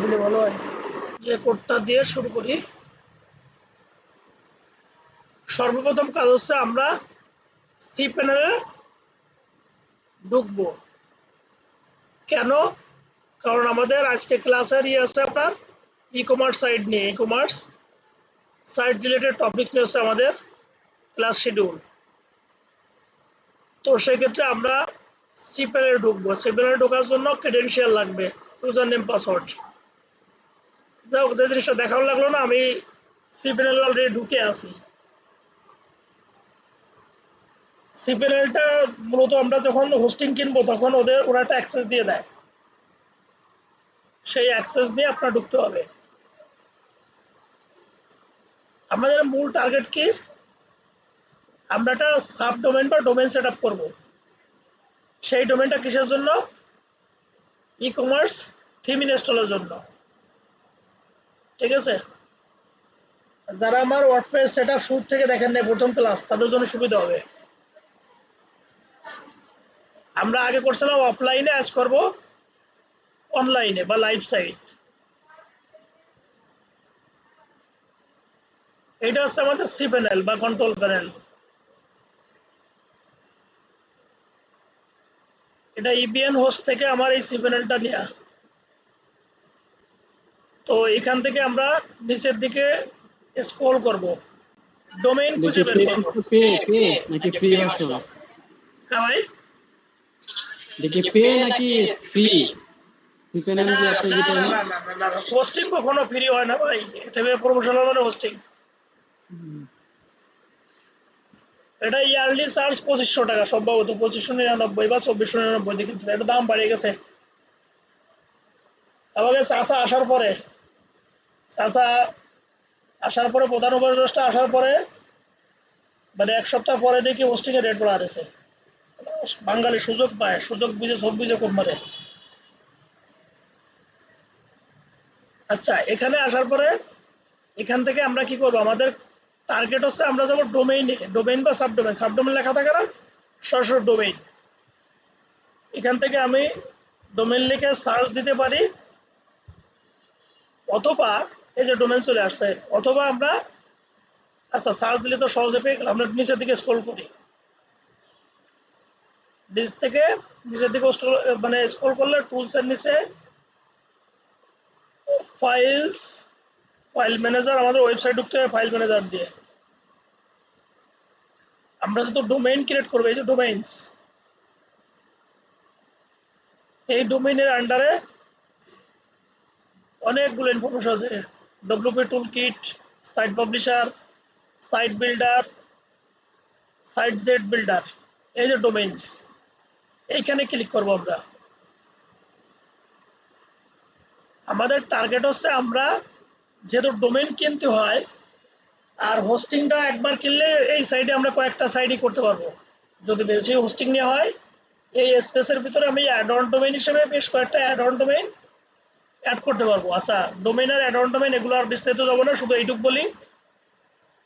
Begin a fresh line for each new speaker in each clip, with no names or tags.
দিলে ভালো হয়। যে কোডটা দিয়ে শুরু করি। সর্বপ্রথম কাজ হচ্ছে আমরা সি প্যানেলে ঢুকবো। কেন? কারণ আমাদের আজকে ক্লাসের আছে আপনার ই-কমার্স সাইট নিয়ে, ই-কমার্স সাইট রিলেটেড টপিক নিয়ে হচ্ছে আমাদের ক্লাস শিডিউল। তো সেক্ষেত্রে আমরা সি প্যানেলে ঢুকবো। সি প্যানেলে ঢোকার জন্য ক্রেডেনশিয়াল লাগবে, ইউজার নেম পাসওয়ার্ড। যাই হোক, যে জিনিসটা দেখানো লাগলো না, আমি সি প্যানেলে অলরেডি ঢুকে আছি। সি প্যানেলটা মূলত আমরা যখন হোস্টিং কিনবো তখন ওরা একটা অ্যাক্সেস দিয়ে দেয়, সেই অ্যাক্সেস দিয়ে আপনার ঢুকতে হবে। আমাদের মূল টার্গেট কি? আমরা একটা সাব ডোমেন বা ডোমেন সেট আপ করবো। সেই ডোমেনটা কিসের জন্য? ই-কমার্স থিম ইনস্টলের জন্য। ঠিক আছে, যারা আমার ওয়ার্ডপ্রেস সেট আপ শুরু থেকে দেখেন না প্রথম ক্লাস, তাদের জন্য সুবিধা হবে। আমরা আগে করছিলাম অফলাইনে, আজ করবো অনলাইনে বা লাইভ সাইট। এটা হচ্ছে আমাদের সি প্যানেল বা কন্ট্রোল প্যানেল। এটা ইবিএন হোস্ট থেকে আমার এই সি প্যানেলটা নেওয়া। তো এখান থেকে আমরা নিচের দিকে স্ক্রল করব, ডোমেইন খুঁজে বের করব।
নাকি ফ্রি ভার্সন?
হ্যাঁ ভাই,
দেখি পে নাকি ফ্রি? যে আপনি যেটা
হোস্টিং কখনো ফ্রি হয় না ভাই, এটা প্রমোশনাল মানে হোস্টিং। এটা ইয়ারলি চার্জ 2500 টাকা, সম্ভবত 2599 বা 2499 দেখেছিল। এটা দাম বাড়িয়ে গেছে। আমাকে চাষা আসার পরে, চাষা আসার পরে প্রধান উপদেষ্টা আসার পরে মানে এক সপ্তাহ পরে দেখি হোস্টিং এর রেট বাড়া আছে। বাঙালি সুযোগ পায়, সুযোগ বুঝে সব বুঝে কম মারে। আচ্ছা, এখানে আসার পরে এখান থেকে আমরা কি করব? আমাদের টার্গেট হচ্ছে আমরা যাবো ডোমেইনে, ডোমেইন বা সাবডোমেইন। সাবডোমেইন লেখা থাকে না, সরাসরি ডোমেইন। এখান থেকে আমি ডোমেইন লিখে সার্চ দিতে পারি, অথবা এই যে ডোমেইন চলে আসছে, অথবা আমরা আচ্ছা সার্চ দিলে তো সহজে পেয়ে গেলাম। আমরা নিচের দিকে স্ক্রল করি, নিচের দিকে মানে স্ক্রল করলে টুলস এর নিচে ফাইল ম্যানেজার, আমাদের ওয়েবসাইট ঢুকতে হবে ফাইল ম্যানেজার দিয়ে। আমরা যেহেতু ডোমেইন ক্রিয়েট করবো, এই যে ডোমেইনস, এই ডোমেইনের আন্ডারে অনেকগুলো ইনফরমেশন আছে। WP tool kit, site publisher, site builder, site jet builder, এই যে ডোমেইনস, এইখানে ক্লিক করবো আমরা। আমাদের টার্গেট হচ্ছে আমরা যেহেতু ডোমেইন কিনতে হয়, আর হোস্টিংটা একবার কিনলে এই সাইটে আমরা কয়েকটা সাইটই করতে পারবো। যদি বেশি হোস্টিং নেওয়া হয়, এই স্পেসের ভিতরে আমি অ্যাড অন ডোমেইন হিসেবে বেশ কয়েকটা অ্যাড অন ডোমেইন অ্যাড করতে পারবো। আচ্ছা, ডোমেইন আর অ্যাড অন ডোমেইন এগুলো আর বিস্তারিত যাবো না, শুধু এইটুকু বলি,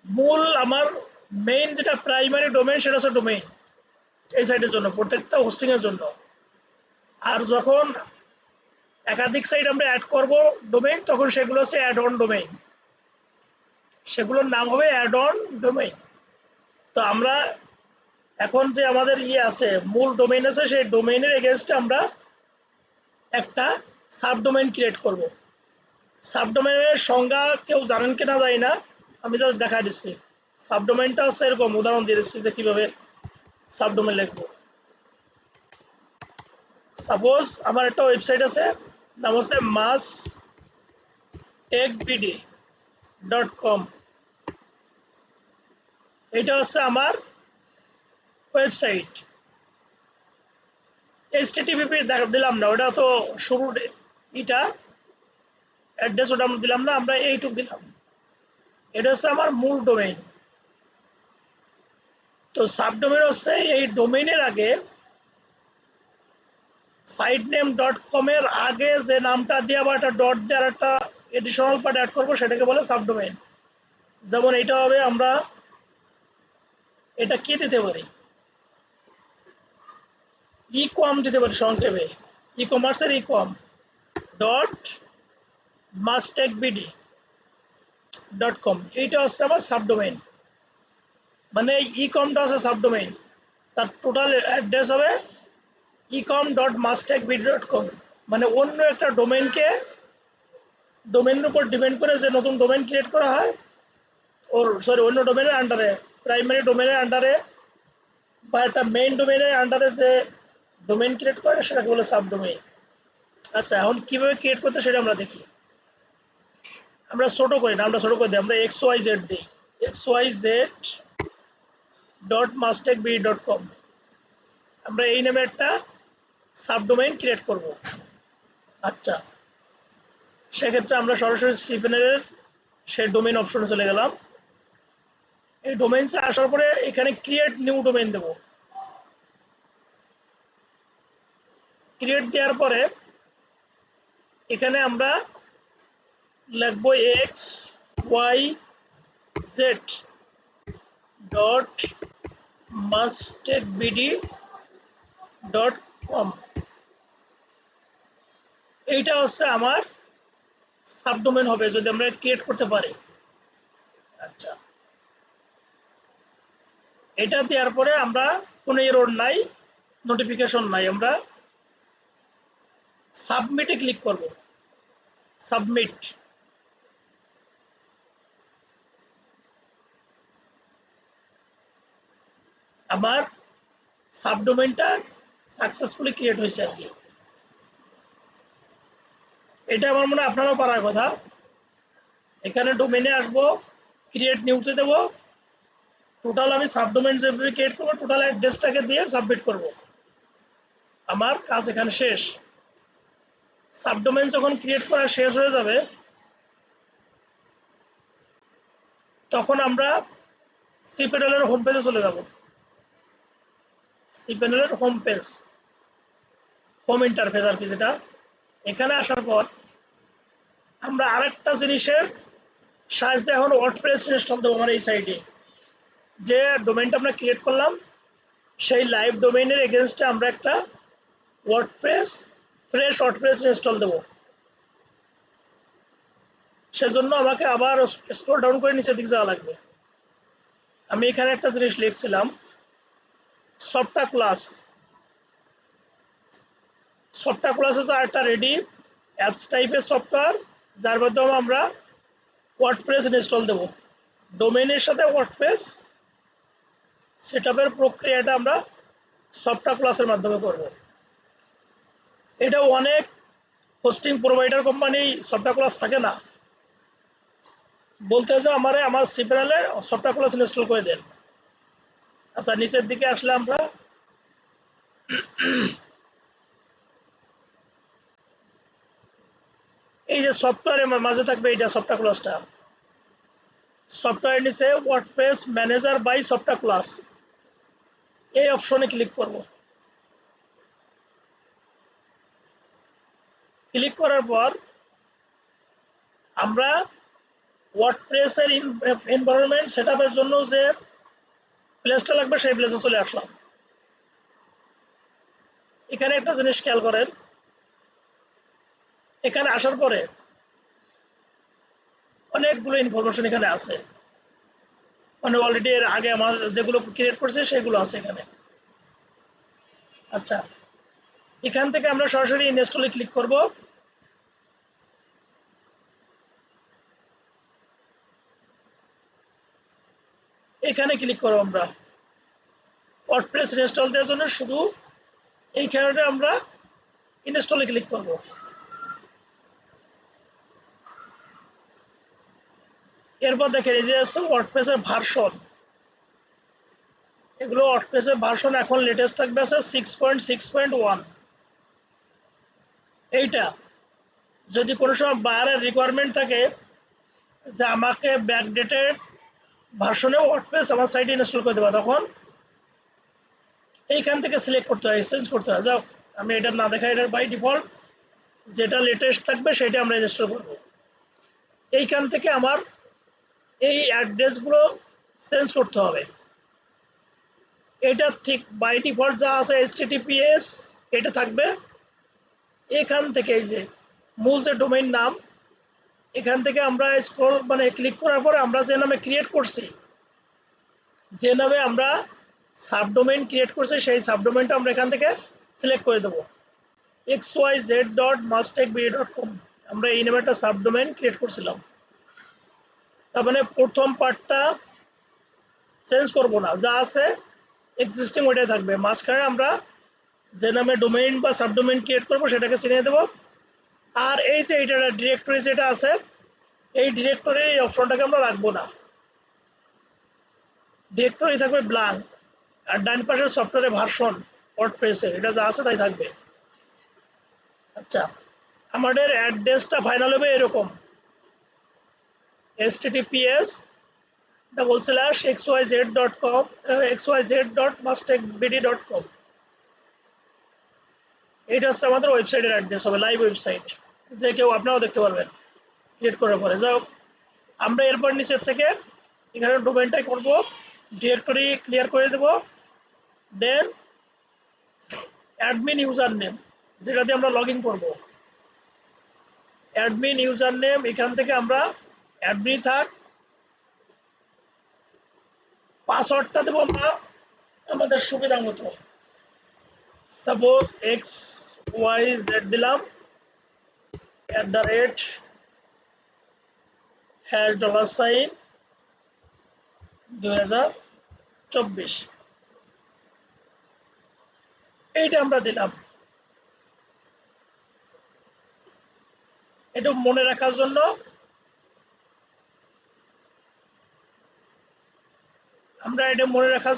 মূল আমার মেইন যেটা প্রাইমারি ডোমেইন সেটা হচ্ছে ডোমেইন এই সাইটের জন্য, প্রত্যেকটা হোস্টিং এর জন্য। আর যখন একাধিক সাইট আমরা অ্যাড করব ডোমেইন, তখন সেগুলো হচ্ছে অ্যাড অন ডোমেইন, সেগুলোর নাম হবে অ্যাড অন ডোমেইন। তো আমরা এখন যে আমাদের আছে মূল ডোমেইন আছে, সেই ডোমেইনের এগেইনস্টে আমরা একটা সাবডোমেইন ক্রিয়েট করব। সাবডোমেইনের সংজ্ঞা কেউ জানেন কিনা জানি না, আমি জাস্ট দেখা দিচ্ছি। সাবডোমেইনটা হচ্ছে এরকম, উদাহরণ দিয়ে দিচ্ছি যে কিভাবে সাবডোমেইন লিখবো। সাপোজ আমার একটা ওয়েবসাইট আছে, নাম হচ্ছে masstechbd.com। এটা হচ্ছে আমার ওয়েবসাইট। HTTP দিলাম না, ওটা তো শুরুর এটা অ্যাড্রেস, ওটা আমরা দিলাম না, আমরা এইটুকু দিলাম। এটা হচ্ছে আমার মূল ডোমেইন। তো সাবডোমেইন হচ্ছে এই ডোমেইনের আগে sitename.com এর আগে যে নামটা দিয়ে আবার একটা ডট দিয়ে আর একটা এডিশনাল পার্ট অ্যাড করবো, সেটাকে বলে সাবডোমেইন। যেমন এটা হবে, আমরা এটা কি দিতে পারি, ই কম দিতে পারি সংক্ষেপে, ই কমার্সের ই কম ডট mastekbd.com, এইটা হচ্ছে আমার সাবডোমেইন, মানে ecom-টা হচ্ছে সাবডোমেইন, তার টোটাল অ্যাড্রেস হবে ecom.mastekbd.com, মানে অন্য একটা ডোমেইনকে, ডোমেইনের উপর ডিপেন্ড করে যে নতুন ডোমেইন ক্রিয়েট করা হয়, ওর সরি অন্য ডোমেইনের আন্ডারে, প্রাইমারি ডোমেইনের আন্ডারে বা একটা মেইন ডোমেইনের আন্ডারে যে ডোমেইন ক্রিয়েট করে সেটাকে বলে সাবডোমেইন। আচ্ছা, এখন কিভাবে ক্রিয়েট করতে সেটা আমরা দেখি। আমরা ছোট করি না, আমরা ছোট করে দিই, আমরা xyz দিই, xyz.mastekbd.com, আমরা এই নামে একটা সাবডোমেইন ক্রিয়েট করব। আচ্ছা, সেক্ষেত্রে আমরা সরাসরি cPanel-এর সেই ডোমেইন অপশনে চলে গেলাম। এই ডোমেইনসে আসার পরে এখানে ক্রিয়েট নিউ ডোমেইন দেব। ক্রিয়েট দেওয়ার পরে এখানে আমরা লিখব xyz.mastekbd.com, এইটা হচ্ছে আমার সাবডোমেইন হবে যদি আমরা ক্রিয়েট করতে পারি। আচ্ছা, এটা দেওয়ার পরে আমরা কোনো এরর নাই, নোটিফিকেশন নাই, আমরা সাবমিটে ক্লিক করব। সাবমিট, আমার সাবডোমেইনটা সাকসেসফুলি ক্রিয়েট হয়েছে আর কি। এটা আমার মনে হয় আপনারাও পারার কথা। এখানে ডোমেইনে আসবো, ক্রিয়েট নিউতে দেব, টোটাল আমি সাবডোমেইন যেভাবে ক্রিয়েট করবো টোটাল অ্যাড্রেসটাকে দিয়ে সাবমিট করব, আমার কাজ এখানে শেষ। সাবডোমেইন যখন ক্রিয়েট করা শেষ হয়ে যাবে তখন আমরা cPanel-এর হোম পেজে চলে যাব। cPanel-এর হোম পেজ, হোম ইন্টারফেস আর কি যেটা, এখানে আসার পর আমরা আরেকটা জিনিসের সাহায্যে এখন ওয়ার্ডপ্রেস ইনস্টল দেবো। আমার এই সাইটে যে ডোমেইনটা আমরা ক্রিয়েট করলাম সেই লাইভ ডোমেইনের এগেনস্টে আমরা একটা ফ্রেশ ওয়ার্ডপ্রেস ইনস্টল দেবো। সেজন্য আমাকে আবার স্ক্রল ডাউন করে নিচের দিকে যাওয়া লাগবে। আমি এখানে একটা জিনিস লিখছিলাম, সফটটা ক্লাস হচ্ছে একটা রেডি অ্যাপস টাইপের সফটওয়্যার যার মাধ্যমে আমরা ওয়ার্ডপ্রেস ইনস্টল দেব। ডোমেইনের সাথে ওয়ার্ডপ্রেস সেটআপের প্রক্রিয়াটা আমরা সফটটা ক্লাসের মাধ্যমে করব। এটা অনেক হোস্টিং প্রোভাইডার কোম্পানি সফটটা ক্লাস থাকে না, বলতে যে আমার cPanel-এ সফটটা ক্লাস ইনস্টল করে দেন। আচ্ছা, নিচের দিকে আসলে আমরা এই যে সফটওয়্যারের মাঝে থাকবে এইটা সফটটা ক্লাসটা, সফটওয়্যার নিচে ওয়ার্ডপ্রেস ম্যানেজার বাই সফটটা ক্লাস, এই অপশনে ক্লিক করব। ক্লিক করার পর আমরা ওয়ার্ডপ্রেসের এনভায়রনমেন্ট সেটআপের জন্য যে প্লেসটা লাগবে সেই প্লেসে চলে আসলাম। এখানে একটা জিনিস খেয়াল করেন, এখানে আসার পরে অনেকগুলো ইনফরমেশন এখানে আছে, মানে অলরেডি এর আগে আমার যেগুলো ক্রিয়েট করছে সেগুলো আছে এখানে। আচ্ছা, এখান থেকে আমরা সরাসরি ইনস্টলে ক্লিক করব। এখানে ক্লিক করব, আমরা ওয়ার্ডপ্রেস ইনস্টল দেওয়ার জন্য শুধু এইখানে আমরা ইনস্টলে ক্লিক করব। এরপর দেখেন এই যে আছে ওয়ার্ডপ্রেসের ভার্সন, এগুলো ওয়ার্ডপ্রেসের ভার্সন এখন লেটেস্ট থাকবে আছে 6.6.1। এইটা যদি কোনো সময় বায়ারের রিকোয়ারমেন্ট থাকে যে আমাকে ব্যাকডেটেড ভার্সনে ওয়ার্ডপ্রেস আমার সাইটে ইনস্টল করে দেওয়া, তখন এইখান থেকে সিলেক্ট করতে হয়, চেঞ্জ করতে হয়। যাও, আমি এটা না দেখা, এটার বাই ডিফল্ট যেটা লেটেস্ট থাকবে সেটা আমরা ইনস্টল করব। এইখান থেকে আমার এই অ্যাড্রেসগুলো চেঞ্জ করতে হবে। এটা ঠিক বাই ডিফল্ট যা আছে HTTPS এটা থাকবে। এখান থেকে এই যে মূল যে ডোমেইন নাম এখান থেকে আমরা স্ক্রল মানে ক্লিক করার পর আমরা যে নামে ক্রিয়েট করছি, যে নামে আমরা সাবডোমেইন ক্রিয়েট করছি, সেই সাবডোমেইনটা আমরা এখান থেকে সিলেক্ট করে দেবো। xyz.mustechbd.com আমরা এই নামে একটা সাবডোমেইন ক্রিয়েট করছিলাম। তার মানে প্রথম পার্টটা চেঞ্জ করব না, যা আছে এক্সিস্টিং ওইটাই থাকবে। মাঝখানে আমরা যে নামে ডোমেইন বা সাবডোমেইন ক্রিয়েট করব সেটাকে চিনিয়ে দেবো। আর এই যে এটা ডিরেক্টরি যেটা আছে, এই ডিরেক্টরি এই অপশনটাকে আমরা রাখবো না, ডিরেক্টরি থাকবে ব্ল্যাঙ্ক। আর ডান পাশের সফটওয়্যারের ভার্সন ওয়ার্ডপ্রেসের এটা যা আছে তাই থাকবে। আচ্ছা, আমাদের অ্যাড্রেসটা ফাইনাল হবে এরকম, https://xyz.com xyz.mustechbd.com। এটা হচ্ছে আমাদের ওয়েবসাইটের অ্যাড্রেস হবে, লাইভ ওয়েবসাইট, যে কেউ আপনারাও দেখতে পারবেন ক্রিয়েট করার পরে। যাই হোক, আমরা এরপর নিচের থেকে এখানে ডোমেইনটাই করব, ডিরেক্টরি ক্লিয়ার করে দেব। দেন অ্যাডমিন ইউজার নেম, যেটা দিয়ে আমরা লগ ইন করবো, অ্যাডমিন ইউজার নেম এখান থেকে আমরা অ্যাডমিন থাক। পাসওয়ার্ডটা দেবো আমরা আমাদের সুবিধা মতো, সাপোজ XYZ দিলাম, @$2024 এইটা আমরা দিলাম। এটা মনে রাখার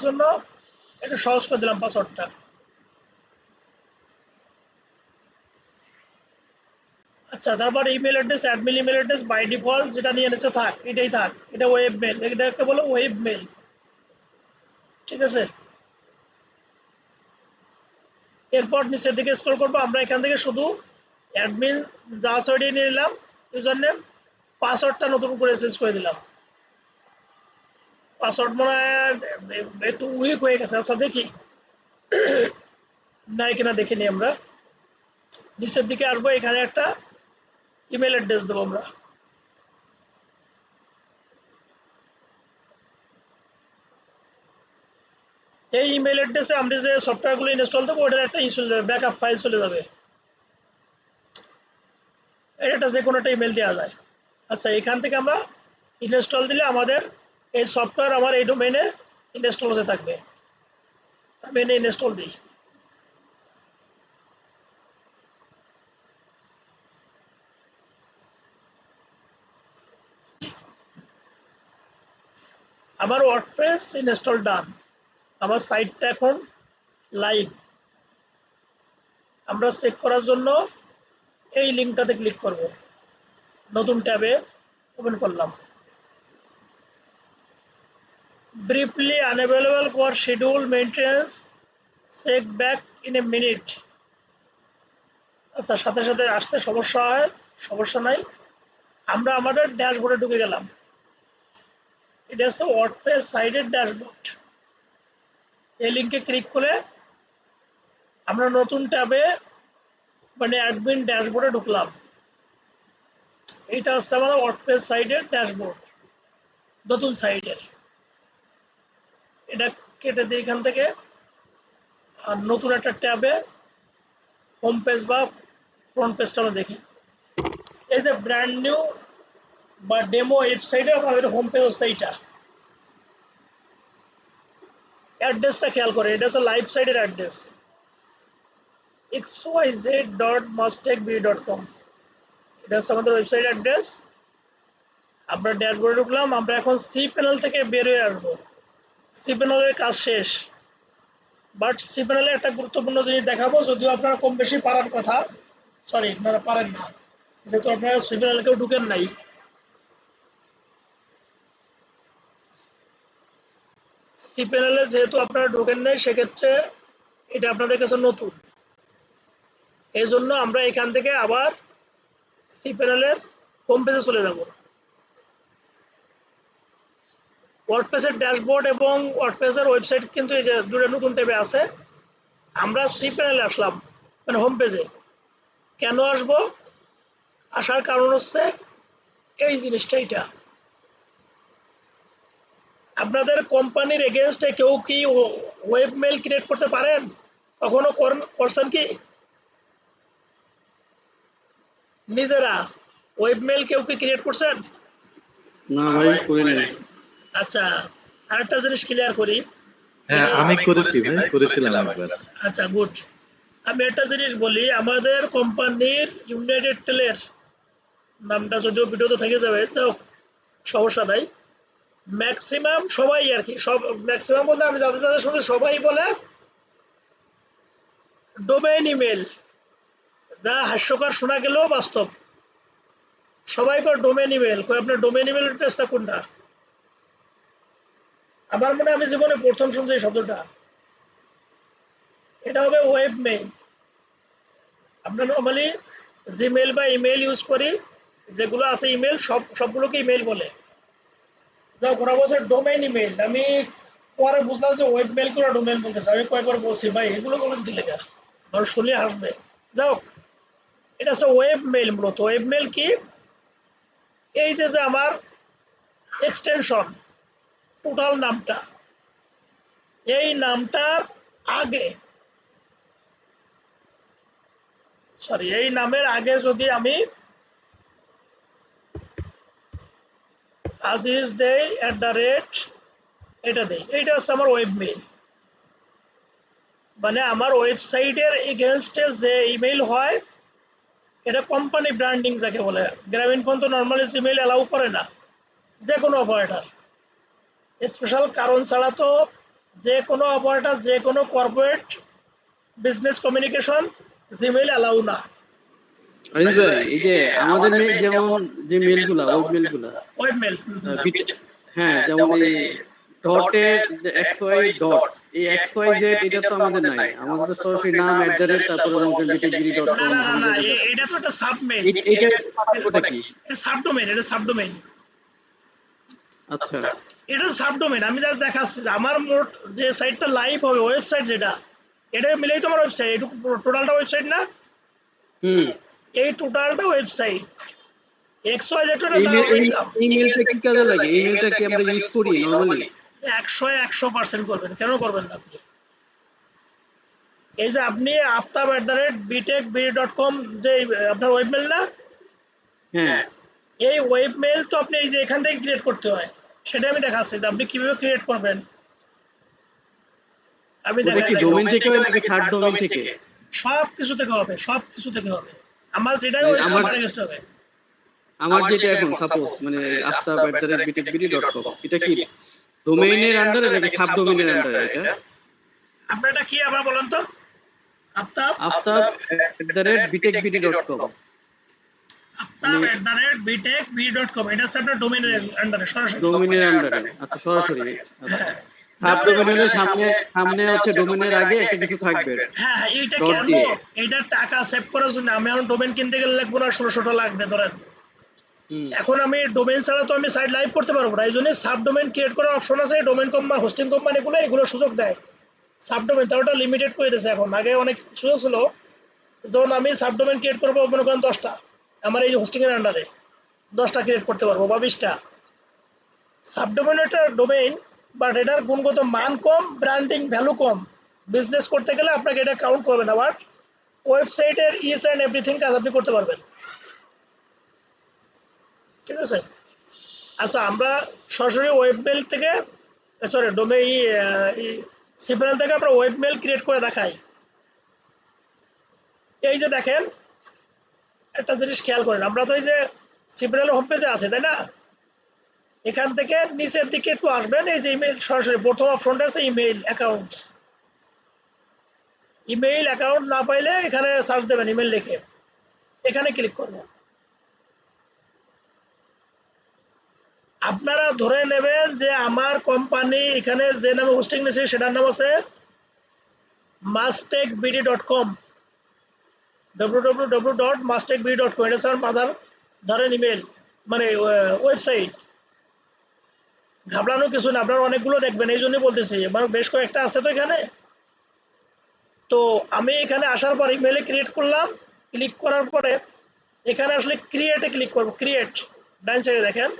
জন্য একটু সহজ করে দিলাম পাসওয়ার্ডটা। আচ্ছা, তারপর email address, admin email address by default যেটা নিয়ে এনেছে থাক, এটাই থাক। এটা ওয়েব মেল, এটাকে বলো ওয়েব মেল, ঠিক আছে। এরপর নিচের দিকে স্ক্রল করবো, আমরা এখান থেকে শুধু অ্যাডমিন যা আছে ওইটাই নিয়ে নিলাম, ইউজার নেম। পাসওয়ার্ডটা নতুন করে চেঞ্জ করে দিলাম। পাসওয়ার্ড মনে হয় একটু উইক হয়ে গেছে। আচ্ছা দেখি নাই কিনা দেখে নিই আমরা। নিচের দিকে আসবো, এখানে একটা ইমেল অ্যাড্রেস দেবো আমরা। এই ইমেল অ্যাড্রেসে আমরা যে সফটওয়্যারগুলো ইনস্টল দেবো ওটার একটা চলে যাবে, ব্যাকআপ ফাইল চলে যাবে। এটা যে কোনো একটা ইমেল দেওয়া যায়। আচ্ছা, এখান থেকে আমরা ইনস্টল দিলে আমাদের এই সফটওয়্যার আমার এই ডোমেইনে ইনস্টল হতে থাকবে। আমি এনে ইনস্টল দিই। আমার ওয়ার্ডপ্রেস ইনস্টল ডান, আমার সাইটটা এখন লাইভ। আমরা চেক করার জন্য এই লিঙ্কটাতে ক্লিক করব, নতুন ট্যাবে ওপেন করলাম। Briefly unavailable for schedule maintenance, check back in a minute. আচ্ছা, সাথে সাথে আসতে সমস্যা হয়, সমস্যা নাই। আমরা আমাদের ড্যাশবোর্ডে ঢুকে গেলাম। এটা হচ্ছে ওয়ার্ডপ্রেস সাইটের ড্যাশবোর্ড। এই লিঙ্কে ক্লিক করে আমরা নতুন ট্যাবে মানে অ্যাডমিন ড্যাশবোর্ডে ঢুকলাম। এইটা হচ্ছে আমাদের ওয়ার্ডপ্রেস সাইটের ড্যাশবোর্ড, নতুন সাইটের। এটা কেটে দিই এখান থেকে, আর নতুন একটা ট্যাবে হোম পেজ বা ফ্রন্ট পেজটা আমরা দেখি। এই যে ব্র্যান্ড নিউ বা ডেমো ওয়েবসাইটে আমাদের হোম পেজ হচ্ছে এইটা। অ্যাড্রেসটা খেয়াল করে, এটা হচ্ছে লাইভ সাইটের অ্যাড্রেস, xyz.mustechbd.com। এটা হচ্ছে আমাদের ওয়েবসাইট অ্যাড্রেস। আমরা ড্যাশবোর্ডে ঢুকলাম, আমরা এখন সি প্যানেল থেকে বের হয়ে আসবো। সি প্যানেলের কাজ শেষ, বাট সি প্যানেলে একটা গুরুত্বপূর্ণ জিনিস দেখাবো, যদিও আপনারা কম বেশি পারার কথা, সরি আপনারা পারেন না, যেহেতু আপনারা সি প্যানেলে কেউ ঢুকেন নাই। সি প্যানেলে যেহেতু আপনারা ঢোকেন নাই, সেক্ষেত্রে এটা আপনাদের কাছে নতুন। এই জন্য আমরা এখান থেকে আবার সি প্যানেলের হোম পেজে চলে যাব। ওয়ার্ডপ্রেসের ড্যাশবোর্ড এবং ওয়ার্ডপ্রেসের ওয়েবসাইট কিন্তু এই যে দুটো নতুন ট্যাবে আছে। আমরা সি প্যানেলে আসলাম, মানে হোম পেজে। কেন আসবো? আসার কারণ হচ্ছে এই জিনিসটা এটা আপনাদের কোম্পানির এগেনস্টে কেউ কি ওয়েব মেল ক্রিয়েট করতে পারেন? কখনো করছেন কি নিজেরা ওয়েব মেল কেউ কি ক্রিয়েট করছেন?
না ভাই, করে নাই।
আচ্ছা, আরেকটা জিনিস ক্লিয়ার করি।
হ্যাঁ, আমি করেছি ভাই, করেছিলাম একবার।
আচ্ছা, গুড। আমি একটা জিনিস বলি, আমাদের কোম্পানির ইউনাইটেড টেলের নামটা যদিও ভিডিওতে থেকে যাবে, তো সমস্যা নাই। ম্যাক্সিমাম সবাই আর কি, সব ম্যাক্সিমাম বলতে আমি যাদের যাদের শুধু সবাই বলে ডোমেইন ইমেল, যা হাস্যকর শোনা গেলেও বাস্তব। সবাই করে ডোমেইন ইমেল, আপনার ডোমেইন ইমেল অ্যাড্রেসটা কোনটা? আমার মনে হয় আমি জীবনে প্রথম শুনছি এই শব্দটা। এটা হবে ওয়েব মেইল। আমরা নর্মালি জিমেল বা ইমেল ইউজ করি, যেগুলো আছে ইমেল সবগুলোকে ইমেল বলে। ওরা বলছে ডোমেইন ইমেল, আমি পরে বুঝলাম যে ওয়েব মেল করে ডোমেইন বলতেছে। আমি কয়েকবার বলছি ভাই এগুলো বলেন কি লেখা, মানুষ শুনলে হাসবে। যাও, এটা হচ্ছে ওয়েব মেল। মূলত ওয়েব মেল কি, এই যে যে আমার এক্সটেনশন টোটাল নামটা, এই নামটার আগে, সরি এই নামের আগে যদি আমি আজিজ দেই এটা দেই, এইটা হচ্ছে আমার ওয়েব মেইল। মানে আমার ওয়েবসাইটের এগেনস্টে যে ইমেল হয়, এটা কোম্পানি ব্র্যান্ডিং যাকে বলে। গ্রামীণফোন তো নর্মালি জিমেইল অ্যালাউ করে না, যে কোনো অপারেটর, স্পেশাল কারণ ছাড়া তো যে কোনো অপারেটর, যে কোনো corporate business communication Gmail allow না।
আরিফ ভাই, এই যে আমাদের যেমন যে মেলগুলা, ওয়েব মেলগুলা,
ওয়েব মেল,
হ্যাঁ, যেমন এই ডটের এক্স ওয়াই ডট, এই এক্স ওয়াই জেড, এটা তো আমাদের নাই। আমাদের তো সরাসরি নাম তারপরে মনে বিটেকগিরি ডট
না
কম,
না না না,
হাবিজাবি ডট কম।
এটা তো একটা সাবমেইল,
এটা পার্থক্যটা কি?
এটা সাবডোমেইন, এটা সাবডোমেইন।
আচ্ছা,
এটা সাবডোমেইন। আমি জাস্ট দেখাচ্ছি যে আমার মোট যে সাইটটা লাইভ হবে, ওয়েবসাইট যেটা, এটা মিলেই তোমার ওয়েবসাইট, এটুকু টোটালটা ওয়েবসাইট না?
হুম।
এই টোটালটা ওয়েবসাইট। এক্স ওয়াই জেড
ইমেলটা কি কাজে লাগে? ইমেলটা কি আমরা ইউজ করি নরমালি?
100% করবেন, কেন করবেন না আপনি? এই যে আপনি aftab@btechb.com যে আপনার ওয়েব মেল না,
হ্যাঁ।
এই ওয়েব মেল তো আপনি এই যে এখান থেকে ক্রিয়েট করতে হয়, সেটা আমি দেখাচ্ছি যে আপনি কিভাবে ক্রিয়েট করবেন। আমি
ওটা কি ডোমেইন থেকে হয় নাকি সাব ডোমেইন থেকে?
সব কিছু থেকে হবে, সব কিছু থেকে হবে। আমার যেটা
আমার
রেজিস্ট হবে।
আমার যেটা এখন সাপোজ মানে aftab@btechb.com, এটা কি ডোমেইনের আন্ডারে নাকি সাব ডোমেইনের আন্ডারে এটা?
আপনার এটা কি আবার বলেন তো?
aftab@btechb.com,
aftab@btechb.com, এটা হচ্ছে আপনার ডোমেইনের আন্ডারে, সরাসরি
ডোমেইনের আন্ডারে। আচ্ছা, সরাসরি। আচ্ছা, সাব ডোমেইনের সামনে সামনে হচ্ছে ডোমেইনের আগে একটা কিছু থাকবে
হ্যাঁ হ্যাঁ, এইটা
ডট
কেন?
দিয়ে।
এটা টাকা সেভ করার জন্য। আমি এখন ডোমেইন কিনতে গেলে লাগবে না 1600 লাগবে ধরেন।
হুম।
এখন আমি ডোমেইন ছাড়া তো আমি সাইট লাইভ করতে পারবো না, এই জন্য সাব ডোমেইন ক্রিয়েট করার অপশন আছে। ডোমেইন কোম্পানি, হোস্টিং কোম্পানিগুলো এগুলো সুযোগ দেয়। সাব ডোমেইন তার ওটা লিমিটেড করে দিয়েছে এখন, আগে অনেক সুযোগ ছিল। যেমন আমি সাব ডোমেইন ক্রিয়েট করবো মনে করেন 10টা, আমার এই হোস্টিং এর আন্ডারে 10টা ক্রিয়েট করতে পারবো বা 20টা। সাব ডোমেইন একটা ডোমেইন, বাট এটার গুণগত মান কম, ব্র্যান্ডিং ভ্যালু কম। বিজনেস করতে গেলে আপনাকে এটা কাউন্ট করবে না, বাট ওয়েবসাইটের ইচ অ্যান্ড এভরিথিং কাজ আপনি করতে পারবেন। ঠিক আছে। আচ্ছা, আমরা সরাসরি ওয়েব মেল থেকে, সরি সিপিএল থেকে আমরা ওয়েব মেল ক্রিয়েট করে দেখাই। এই যে দেখেন, একটা জিনিস খেয়াল করেন, আমরা তো এই যে সিপিএল হোম পেজে আছে তাই না, এখান থেকে নিচের দিকে একটু আসবেন, এই যে ইমেল, সরাসরি প্রথম অপশনটা আছে ইমেল অ্যাকাউন্টস। ইমেইল অ্যাকাউন্ট না পাইলে এখানে সার্চ দেবেন ইমেল লিখে, এখানে ক্লিক করবেন। আপনারা ধরে নেবেন যে আমার কোম্পানি এখানে যে নামে হোস্টিং নিয়েছে সেটার নাম আছে mastekbd.com, www.mastekbd.com, এটা স্যার মাদার ধরেন ইমেল, মানে ওয়েবসাইট। ঘাবড়ানো কিছু না, আপনারা অনেকগুলো দেখবেন, এই জন্যই বলতেছি, আমার বেশ কয়েকটা আছে তো এখানে। তো আমি এখানে আসার পর ইমেলে ক্রিয়েট করলাম, ক্লিক করার পরে এখানে আসলে ক্রিয়েটে ক্লিক করব, ক্রিয়েট। ডান সাইডে দেখেন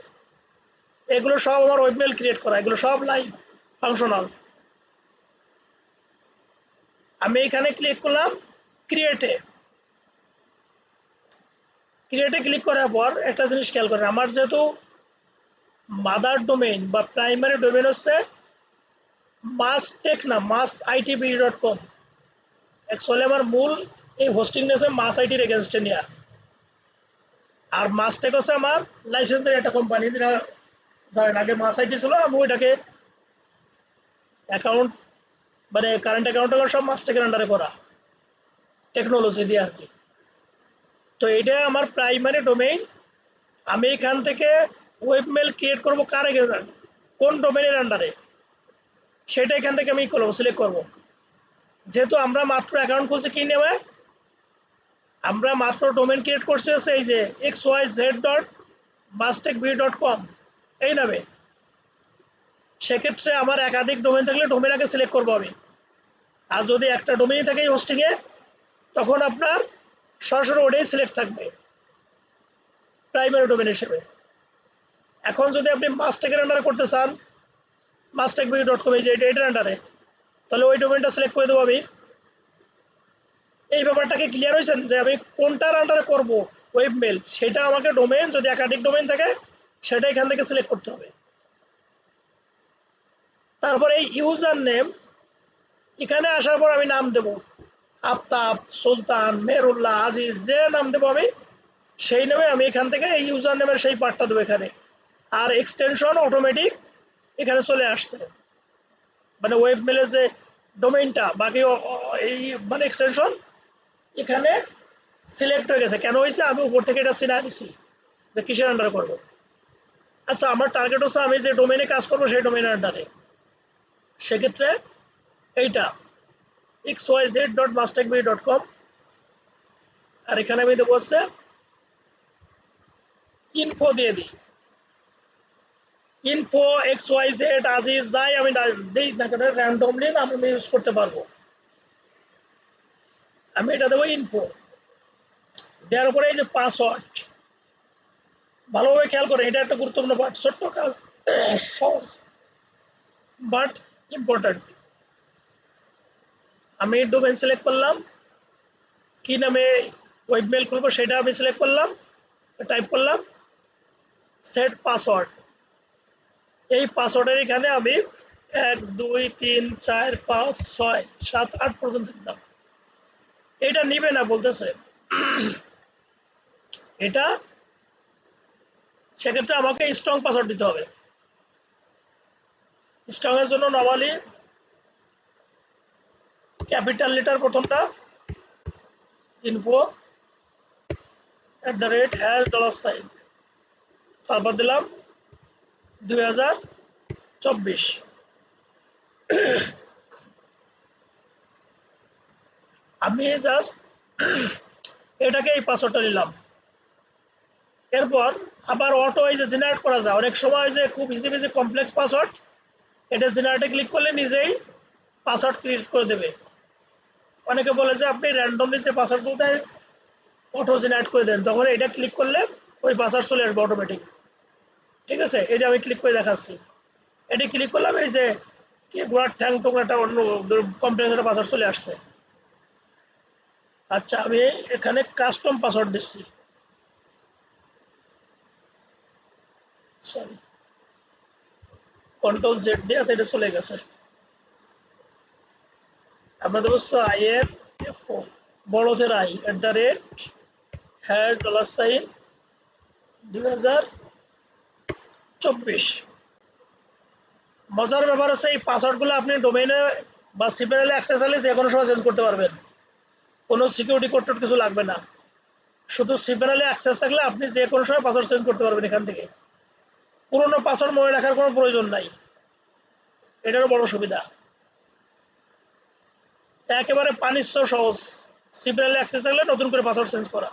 এগুলো সব আমার ওয়েবমেল ক্রিয়েট করা, এগুলো সব লাইভ ফাংশনাল। আমি এখানে ক্লিক করলাম ক্রিয়েটে। ক্রিয়েটে ক্লিক করার পর একটা জিনিস খেয়াল করেন, আমার যেহেতু মাদার ডোমেইন বা প্রাইমারি ডোমেইন হচ্ছে মাসটেক না masitb.com। অ্যাকচুয়ালি আমার মূল এই হোস্টিং নেছে মাস আইটির এগেনস্টে নেওয়া, আর মাসটেক হচ্ছে আমার লাইসেন্সের একটা কোম্পানি, যেটা জানেন আগে মাস আইটি ছিল, আমি ওইটাকে অ্যাকাউন্ট মানে কারেন্ট অ্যাকাউন্ট আমার সব মাসটেকের আন্ডারে করা টেকনোলজি দিয়ে আর কি। তো এটা আমার প্রাইমারি ডোমেইন। আমি এখান থেকে ওয়েবমেল ক্রিয়েট করবো কার কোন ডোমেইনের আন্ডারে, সেটা এখান থেকে আমি করবো সিলেক্ট করবো। যেহেতু আমরা মাত্র অ্যাকাউন্ট খুলছি কি নেবে, আমরা মাত্র ডোমেইন ক্রিয়েট করছি হচ্ছে এই যে xyz.mastekb.com এই নামে। সেক্ষেত্রে আমার একাধিক ডোমেইন থাকলে ডোমেইন আগে সিলেক্ট করবো আমি, আর যদি একটা ডোমেইন থাকে এই হোস্টিংয়ে তখন আপনার সরাসরি ওটাই সিলেক্ট থাকবে প্রাইমারি ডোমেইন হিসেবে। এখন যদি আপনি মাসটেকের আন্ডারে করতে চান mastekb.com এই যে এটার আন্ডারে, তাহলে ওই ডোমেইনটা সিলেক্ট করে দেবো আমি। এই ব্যাপারটাকে ক্লিয়ার হয়েছেন যে আমি কোনটার আন্ডারে করব ওয়েবমেল, সেটা আমাকে ডোমেইন যদি একাধিক ডোমেইন থাকে সেটা এখান থেকে সিলেক্ট করতে হবে। তারপরে এই ইউজার নেম, এখানে আসার পর আমি নাম দেব আফতাব, সুলতান, মেহরুল্লাহ, আজিজ, যে নাম দেবো আমি সেই নামে আমি এখান থেকে এই ইউজার নেমের সেই পার্টটা দেবো এখানে। আর এক্সটেনশন অটোমেটিক এখানে চলে আসছে, মানে ওয়েবমেলের যে ডোমেইনটা বাকি এই মানে এক্সটেনশন এখানে সিলেক্ট হয়ে গেছে। কেন হয়েছে, আমি উপর থেকে এটা চিনা দিছি যে কিসের আন্ডারে করবো। আচ্ছা আমার টার্গেট হচ্ছে আমি যে ডোমেইনে কাজ করবো সেই ডোমেইনের আন্ডারে, সেক্ষেত্রে এইটা xyz.mastekb.com, আর এখানে আমি দেবো হচ্ছে ইনফো দিয়ে দিই, ইনফো xyz আজিজ যাই আমি দিই না কেন র্যান্ডমলি আমি ইউজ করতে পারবো। আমি এটা দেবো ইনফো দেওয়ার পরে এই যে পাসওয়ার্ড, ভালোভাবে খেয়াল করে এটা একটা গুরুত্বপূর্ণ পার্ট, ছোট্ট কাজ সহজ বাট ইম্পর্টেন্ট। আমি ডোমেইন সিলেক্ট করলাম, কি নামে ওয়েবমেল খুলবো সেটা আমি সিলেক্ট করলাম, টাইপ করলাম সেট পাসওয়ার্ড। এই পাসওয়ার্ডের এখানে আমি 1 2 3 4 5 6 7 8 পর্যন্ত দিলাম। এটা নিবে না বলতেছে এটা, সেক্ষেত্রে আমাকে স্ট্রং পাসওয়ার্ড দিতে হবে। স্ট্রং এর জন্য নরমালি ক্যাপিটাল লেটার প্রথমটা info@# তারপর দিলাম 2024। আমি জাস্ট এটাকে এই পাসওয়ার্ডটা নিলাম। এরপর আবার অটো এই যে জেনারেট করা যায়, অনেক সময় যে খুব ইজি কমপ্লেক্স পাসওয়ার্ড, এটা জেনারেটে ক্লিক করলে নিজেই পাসওয়ার্ড ক্রিয়েট করে দেবে। অনেকে বলে যে আপনি র্যান্ডমলি যে পাসওয়ার্ডগুলো দেয় অটো জেনারেট করে দেন, তখন এটা ক্লিক করলে ওই পাসওয়ার্ড চলে আসবে অটোমেটিক। ঠিক আছে, এই যে আমি ক্লিক করে দেখাচ্ছি, এটি ক্লিক করলাম, এই যে কি গোড়ার ঠ্যাং টোং একটা অন্য কমপ্লেক্স একটা পাসওয়ার্ড চলে আসছে। আচ্ছা আমি এখানে কাস্টম পাসওয়ার্ড দিচ্ছি, সরি কন্ট্রোল জেড দিয়ে এটা চলে গেছে। আমরা দেবো INFO বড়দের $2024। মজার ব্যাপার হচ্ছে এই পাসওয়ার্ডগুলো আপনি ডোমেইনে বা সিপিএনএল অ্যাক্সেস হলে যে কোনো সময় চেঞ্জ করতে পারবেন, কোনো সিকিউরিটি কোড টোড কিছু লাগবে না। শুধু সিপিএনএল অ্যাক্সেস থাকলে আপনি যে কোনো সময় পাসওয়ার্ড চেঞ্জ করতে পারবেন এখান থেকে, পুরোনো পাসওয়ার্ড মনে রাখার কোনো প্রয়োজন নাই। এটারও বড় সুবিধা, একেবারে পানিশ্চ সহজ সিপিএনএল অ্যাক্সেস থাকলে নতুন করে পাসওয়ার্ড চেঞ্জ করা।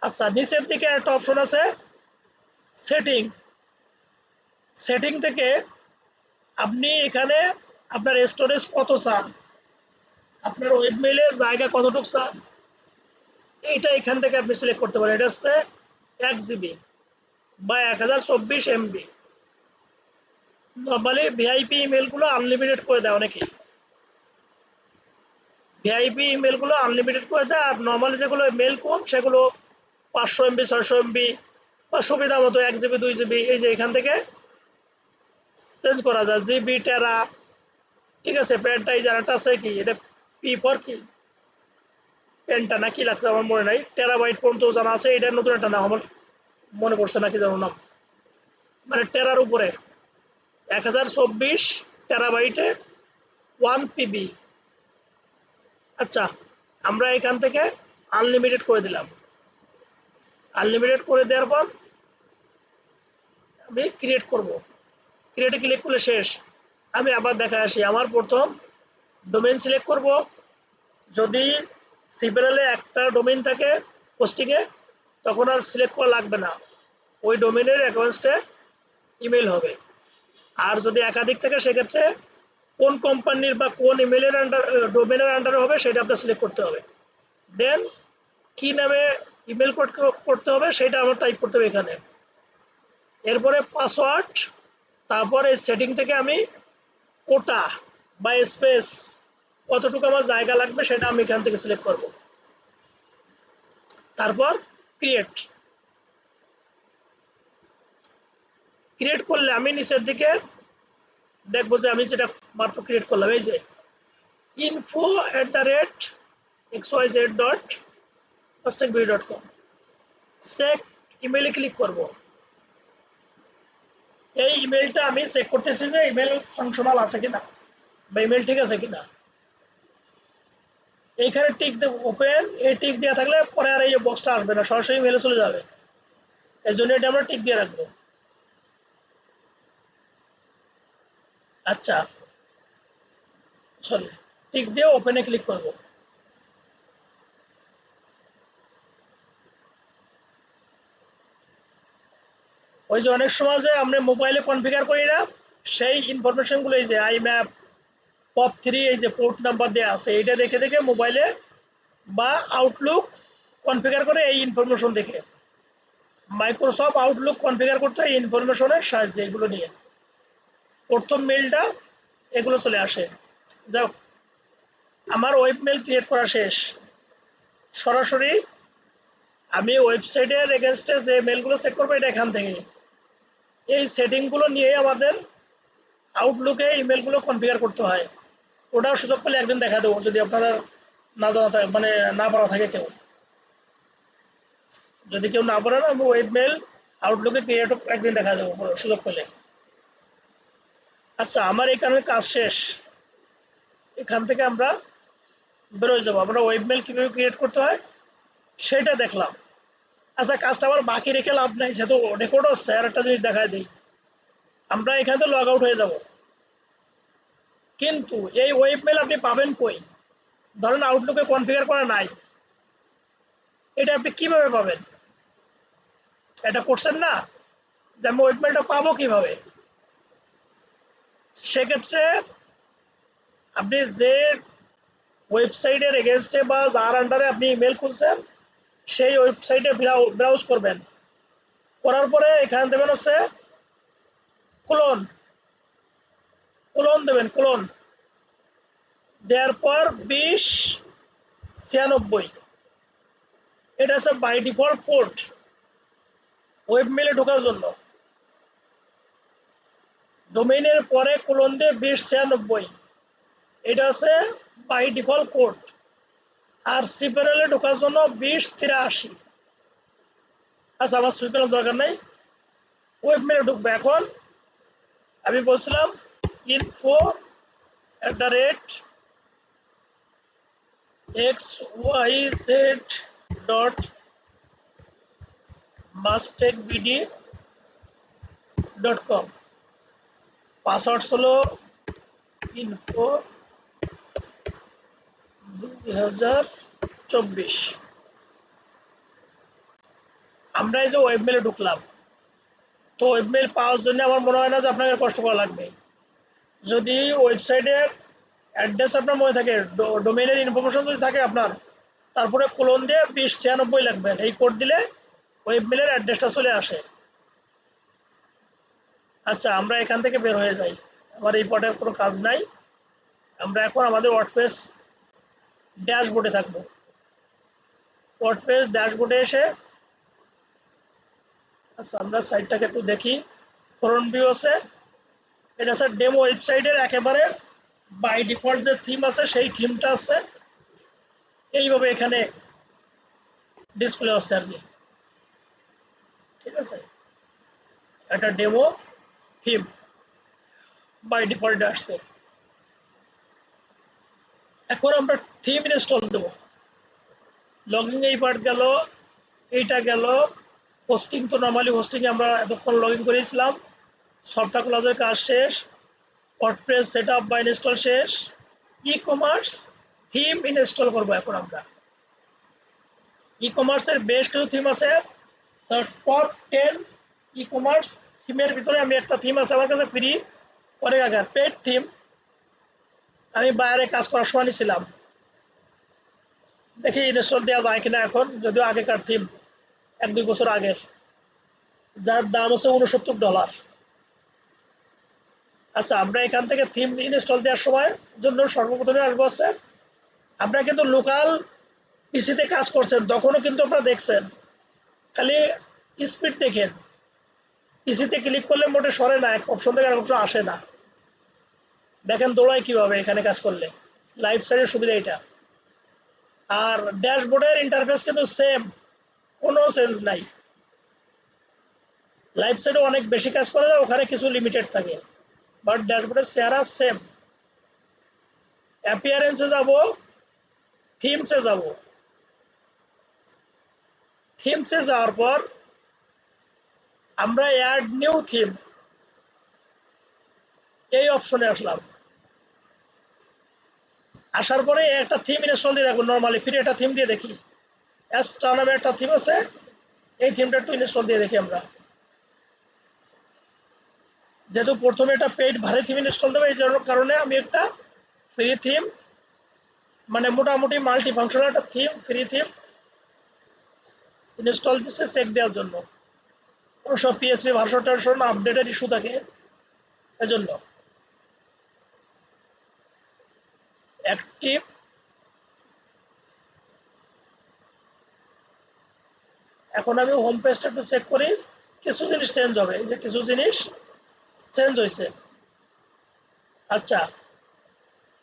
আচ্ছা নিচের দিকে একটা অপশন আছে সেটিং, সেটিং থেকে আপনি এখানে আপনার স্টোরেজ কত চান, আপনার ওয়েবমেইলে জায়গা কতটুকু চান, এইটা এখান থেকে আপনি সিলেক্ট করতে পারেন। এটা হচ্ছে 1 GB, বা 1024 MB। নর্মালি ভিআইপি ইমেলগুলো আনলিমিটেড করে দেয় অনেকেই, ভিআইপি ইমেলগুলো আনলিমিটেড করে দেয়। আর নর্মালি যেগুলো মেল কম সেগুলো 500 MB 600 MB বা সুবিধা মতো 1 GB 2 GB এই যে এখান থেকে চেঞ্জ করা যায়, জিবি টেরা। ঠিক আছে, পেনটাই জানাটা আছে কি, এটা পি ফর কি পেনটা নাকি লাগছে আমার মনে নাই, টেরাবাইট পর্যন্ত জানা আছে। এটা নতুন একটা নাম আমার মনে পড়ছে নাকি জানো নাম, মানে টেরার উপরে 1024 টেরাবাইটে 1 PB। আচ্ছা, আমরা এখান থেকে আনলিমিটেড করে দিলাম। আনলিমিটেড করে দেওয়ার পর আমি ক্রিয়েট করব, ক্রিয়েটে ক্লিক করলে শেষ। আমি আবার দেখা আসি, আমার প্রথম ডোমেইন সিলেক্ট করব। যদি সিপিএলে একটা ডোমেইন থাকে হোস্টিংয়ে তখন আর সিলেক্ট করা লাগবে না, ওই ডোমেইনের অ্যাকাউন্টসে ইমেল হবে। আর যদি একাধিক থাকে সেক্ষেত্রে কোন কোম্পানির বা কোন ইমেলের আন্ডার ডোমেইনের আন্ডারে হবে সেটা আপনার সিলেক্ট করতে হবে। দেন কি নামে ইমেল করতে হবে সেটা আমার টাইপ করতে হবে এখানে। এরপরে পাসওয়ার্ড, তারপর এই সেটিং থেকে আমি কোটা বা স্পেস কতটুকু আমার জায়গা লাগবে সেটা আমি এখান থেকে সিলেক্ট করব। তারপর ক্রিয়েট ক্রিয়েট করলে আমি নিচের দিকে দেখবো যে আমি যেটা মাত্র ক্রিয়েট করলাম, এই যে info@xyz.hostingbi.com চেক ইমেলে ক্লিক করব। এই ইমেলটা আমি চেক করতেছি যে ইমেল ফাংশনাল আছে কিনা বা ইমেল ঠিক আছে কিনা। এইখানে টিক দেব, ওপেন, এই টিক দেওয়া থাকলে পরে আর এই বক্সটা আসবে না, সরাসরি ইমেলে চলে যাবে। এই জন্য এটা আমরা টিক দিয়ে রাখবো। আচ্ছা, সরি, টিক দিয়ে ওপেনে ক্লিক করব। ওই যে অনেক সময় যে আমরা মোবাইলে কনফিগার করি না, সেই ইনফরমেশনগুলো এই যে আইম্যাপ POP3 এই যে পোর্ট নাম্বার দেওয়া আছে এইটা দেখে দেখে মোবাইলে বা আউটলুক কনফিগার করে এই ইনফরমেশন দেখে মাইক্রোসফট আউটলুক কনফিগার করতে হয় এই ইনফরমেশনের সাহায্যে। এগুলো নিয়ে প্রথম মেলটা এগুলো চলে আসে। যাক, আমার ওয়েব মেল ক্রিয়েট করা শেষ। সরাসরি আমি ওয়েবসাইটের এগেনস্টে যে মেলগুলো চেক করবো এটা এখান থেকে। এই সেটিংগুলো নিয়ে আমাদের আউটলুকে ইমেলগুলো কনফিগার করতে হয়। ওটাও সুযোগ পেলে একদিন দেখা দেবো যদি আপনারা না জানা থাকে, মানে না পারা থাকে কেউ। যদি কেউ না পারেন আমি ওয়েব মেল আউটলুকে ক্রিয়েট একদিন দেখা দেবো সুযোগ পেলে। আচ্ছা, আমার এখানে কাজ শেষ। এখান থেকে আমরা বেরোয় যাবো, আমরা ওয়েব মেল কীভাবে ক্রিয়েট করতে হয় সেটা দেখলাম। আচ্ছা, কাজটা আবার বাকি রেখে লাভ নাই, যেহেতু রেকর্ড হচ্ছে। আর একটা জিনিস দেখায় দিই, আমরা এখান থেকে লগ আউট হয়ে যাব, কিন্তু এই ওয়েব মেল আপনি পাবেন কই? ধরেন আউটলুকে কনফিগার করা নাই, এটা আপনি কিভাবে পাবেন? এটা করছেন না যে আমি ওয়েব মেলটা পাবো কিভাবে? সেক্ষেত্রে আপনি যে ওয়েবসাইটের এগেনস্টে বা যার আন্ডারে আপনি ইমেল খুলছেন সেই ওয়েবসাইটে ব্রাউজ করবেন। করার পরে এখানে দেবেন হচ্ছে ক্লোন, ক্লোন দেবেন, ক্লোন দেওয়ার পর 2096 এটা হচ্ছে বাই ডিফল্ট পোর্ট ওয়েব মেলে ঢোকার জন্য। ডোমেইনের পরে ক্লোন দিয়ে 2096 এটা হচ্ছে বাই ডিফল্ট কোড। আর সিপিএলে ঢোকার জন্য 2083। আচ্ছা, আমার সিপিএল দরকার নাই, ওয়েব মেলে ঢুকবে। এখন আমি বলছিলাম info@xyz.mustechbd.com, পাসওয়ার্ড হলো info2024। আমরা এই যে ওয়েব মেলে ঢুকলাম, তো ওয়েব মেল পাওয়ার জন্য আমার মনে হয় না যে আপনাকে কষ্ট করা লাগবে। যদি ওয়েবসাইটের অ্যাড্রেস আপনার মনে থাকে, ডোমেইনের ইনফরমেশন যদি থাকে আপনার, তারপরে কোলন দিয়ে 2096 লিখবেন, এই কোড দিলে ওয়েব মেলের অ্যাড্রেসটা চলে আসে। আচ্ছা, আমরা এখান থেকে বের হয়ে যাই, আমার এই পটের কোনো কাজ নাই। আমরা এখন আমাদের ওয়ার্ডপ্রেস ড্যাশবোর্ডে থাকবো। ওয়ার্ডপ্রেস ড্যাশবোর্ডে এসে আচ্ছা আমরা সাইটটাকে একটু দেখি। ফ্রন্ট ভিউ আছে, এটা স্যার ডেমো ওয়েবসাইটের একেবারে বাই ডিফল্ট যে থিম আছে সেই থিমটা আছে, এইভাবে এখানে ডিসপ্লে হচ্ছে আর কি। ঠিক আছে, একটা ডেমো থিম বাই ডিফল্ট আসছে। এখন আমরা থিম ইনস্টল দেবো। লগইন এই পার্ট গেল, এইটা গেল। হোস্টিং তো নর্মালি হোস্টিং আমরা এতক্ষণ লগ ইন করেছিলাম। সফটওয়্যার ক্লাসের কাজ শেষ, ওয়ার্ডপ্রেস সেটআপ বা ইনস্টল শেষ, ই কমার্স থিম ইনস্টল করব এখন আমরা। ই কমার্সের বেশ কিছু থিম আছে, তার টপ 10 ই কমার্স থিমের ভিতরে আমি একটা থিম আছে আমার কাছে ফ্রি, অনেক আগে পেড থিম, আমি বাইরে কাজ করার সময় নিয়েছিলাম। দেখি ইনস্টল দেওয়া যায় কিনা এখন, যদিও আগেকার থিম 1-2 বছর আগের, যার দাম হচ্ছে $69। আচ্ছা, আমরা এখান থেকে থিম ইনস্টল দেওয়ার সময় জন্য সর্বপ্রথমে আসবো হচ্ছে, আমরা কিন্তু লোকাল পিসিতে কাজ করছেন তখনও কিন্তু আপনারা দেখছেন খালি স্পিড দেখেন, পিসিতে ক্লিক করলে মোটে সরে না, এক অপশন থেকে আরেক অপশন আসে না। দেখেন দৌড়ায় কিভাবে এখানে কাজ করলে, লাইভ সাইডের সুবিধা এটা। আর ড্যাশবোর্ডের ইন্টারফেস কিন্তু সেম, কোনো চেঞ্জ নাই। লাইভ সাইডে অনেক বেশি কাজ করা যায়, ওখানে কিছু লিমিটেড থাকে, বাট ড্যাশবোর্ডের চেহারা সেম। অ্যাপিয়ারেন্সে যাব, থিমসে যাব। থিমসে যাওয়ার পর আমরা অ্যাড নিউ থিম এই অপশনে আসলাম। আসার পরে একটা থিম ইনস্টল দিয়ে রাখবো, নর্মালি ফ্রি একটা থিম দিয়ে দেখি। অ্যাস্টা নামে একটা থিম আছে, এই থিমটা একটু ইনস্টল দিয়ে দেখি আমরা। যেহেতু প্রথমে একটা পেইড ভারী থিম ইনস্টল দেবো, এই কারণে আমি একটা ফ্রি থিম, মানে মোটামুটি মাল্টি ফাংশনাল একটা থিম, ফ্রি থিম ইনস্টল দিচ্ছে চেক দেওয়ার জন্য। সব পিএসপি ভার্সন আপডেটের ইস্যু থাকে এজন্য। অ্যাক্টিভ, এখন আমি হোম পেজটা একটু চেক করি, কিছু জিনিস চেঞ্জ হবে, এই যে কিছু জিনিস চেঞ্জ হয়েছে। আচ্ছা,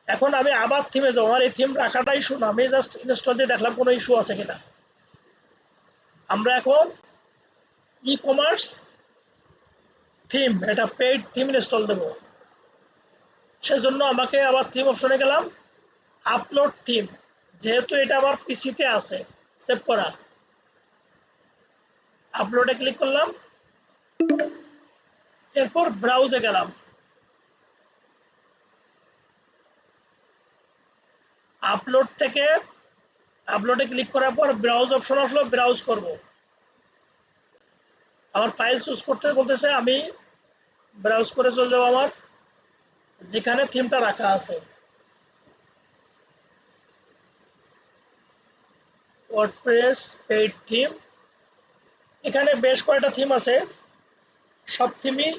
এখন আমি আবার থিমে যাবো, আমার এই থিম রাখাটা ইস্যু না, আমি জাস্ট ইনস্টল দিয়ে দেখলাম কোনো ইস্যু আছে কিনা। আমরা এখন ই কমার্স থিম, এটা পেইড থিম ইনস্টল দেবো, সেজন্য আমাকে আবার থিম অপশনে গেলাম, আপলোড থিম, যেহেতু এটা আমার পিসিতে আছে সেভ করা, আপলোডে ক্লিক করলাম, এরপর ব্রাউজে গেলাম। আপলোড থেকে আপলোডে ক্লিক করার পর ব্রাউজ অপশন আসলো, ব্রাউজ করব। আমার ফাইল চুজ করতে বলতেছে, আমি ব্রাউজ করে চলে যাবো আমার যেখানে থিমটা রাখা আছে। ওয়ার্ডপ্রেস পেইড থিম, এখানে বেশ কয়েকটা থিম আছে, সব থিমই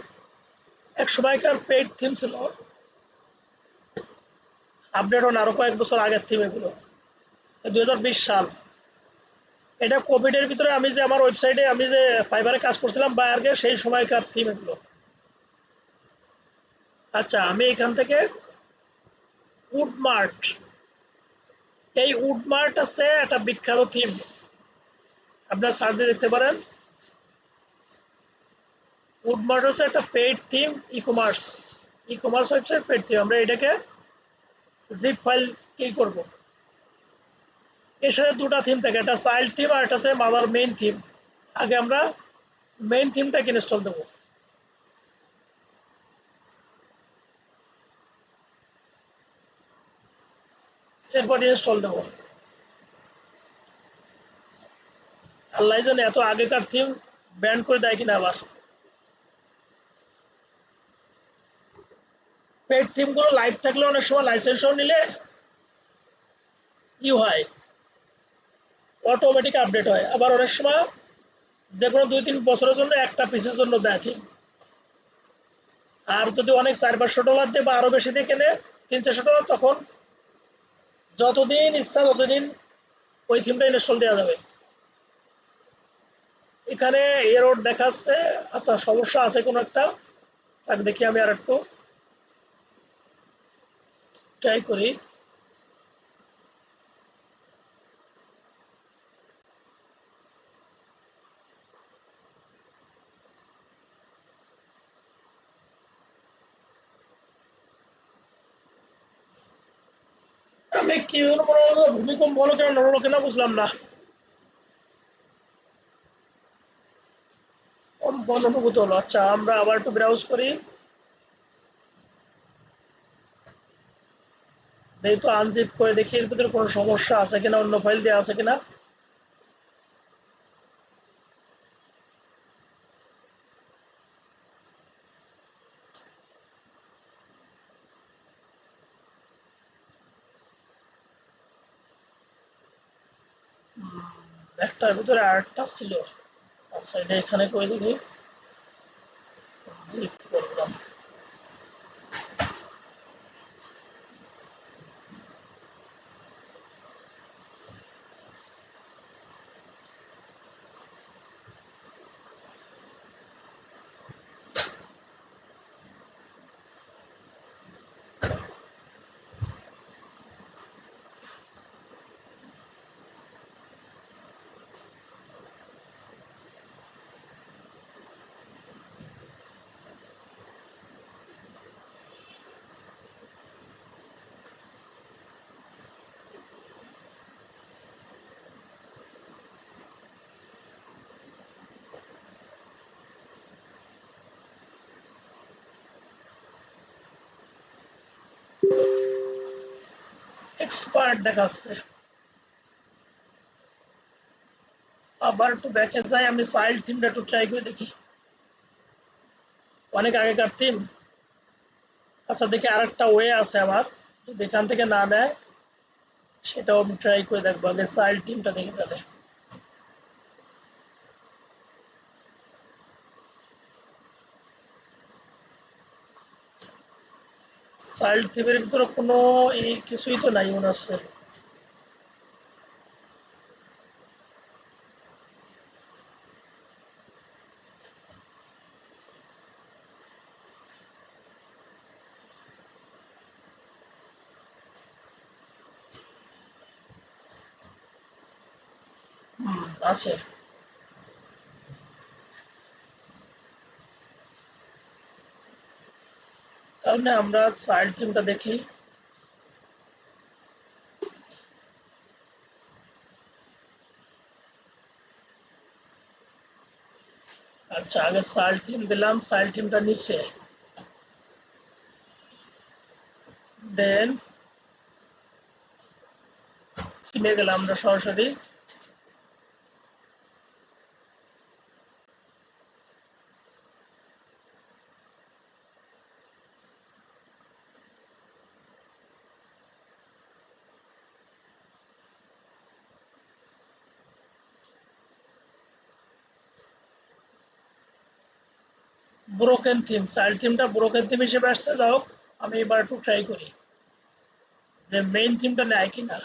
এক সময়কার পেইড থিম ছিল, আপডেট হন আরো কয়েক বছর আগের থিম এগুলো, 2020 সাল। এটা কোভিডের ভিতরে আমি যে আমার ওয়েবসাইটে আমি যে ফাইবারে কাজ করছিলাম বায়ারকে, সেই সময়কার থিম এগুলো। আচ্ছা, আমি এখান থেকে উডমার্ট, এই উডমার্ট আছে একটা বিখ্যাত থিম, আপনারা সার্চ দিয়ে দেখতে পারেন। উডমার্ট হচ্ছে একটা paid theme, e commerce website paid theme. আমরা এটাকে জিপ ফাইল কি করব, এর সাথে দুটা থিম থাকে, একটা চাইল্ড থিম আর একটা আছে মাদার মেইন থিম। আগে আমরা মেইন থিমটাকে ইনস্টল দেবো। এরপর ইনস্টল দেবো। আল্লাহ জানে এত আগেকার থিম ব্যান করে দেয় কিনা আবার। পেড থিমগুলো লাইভ থাকলে অনেক সময় লাইসেন্সও নিলে ই হয়, অটোমেটিক আপডেট হয়, আবার অনেক সময় যে কোনো 2-3 বছরের জন্য একটা পিসের জন্য দেয় থিম। আর যদি অনেক $400-500 দিয়ে বা আরো বেশি দিয়ে কেনে $300-400, তখন যতদিন ইচ্ছা ততদিন ওই থিমটা ইনস্টল দেওয়া যাবে। এখানে এরর দেখাচ্ছে। আচ্ছা, সমস্যা আছে কোনো একটা, তাক দেখি আমি আর একটু ট্রাই করি। আমি কি হলো মনে হলো, ভূমিকম্প হলো কেন, নড়লো কেন বুঝলাম না। কম্পন অনুভূত হলো। আচ্ছা, আমরা আবার একটু ব্রাউজ করি, দেখি তো আনজিপ করে দেখি এর ভিতরে কোনো সমস্যা আছে কিনা, অন্য ফাইল দেওয়া আছে কিনা। একটার ভিতরে আরেকটা ছিল। আচ্ছা, এটা এখানে করে দেখি, জিপ করলাম। এক্সপার্ট দেখাচ্ছে। আবার একটু ব্যাকে যাই, আমি চাইল্ড থিমটা একটু ট্রাই করে দেখি, অনেক আগেকার থিম। আচ্ছা, দেখি আরেকটা ওয়ে আছে আমার, যদি এখান থেকে না নেয় সেটাও আমি ট্রাই করে দেখবো। আগে চাইল্ড থিমটা দেখি তাহলে। চাইল্ড থিমের ভিতরে কোনো এই কিছুই তো নাই মনে হচ্ছে। আছে। তাহলে আমরা চাইল্ড থিমটা দেখি। আচ্ছা, আগে চাইল্ড থিম দিলাম, চাইল্ড থিমটা নিচে, দেন থিমে গেলাম আমরা সরাসরি। ব্রোকেন থিম, চাইল্ড থিমটা ব্রোকেন থিম হিসেবে আসছে। যাই হোক, আমি এবার একটু ট্রাই করি যে মেইন থিমটা নেয় কিনা।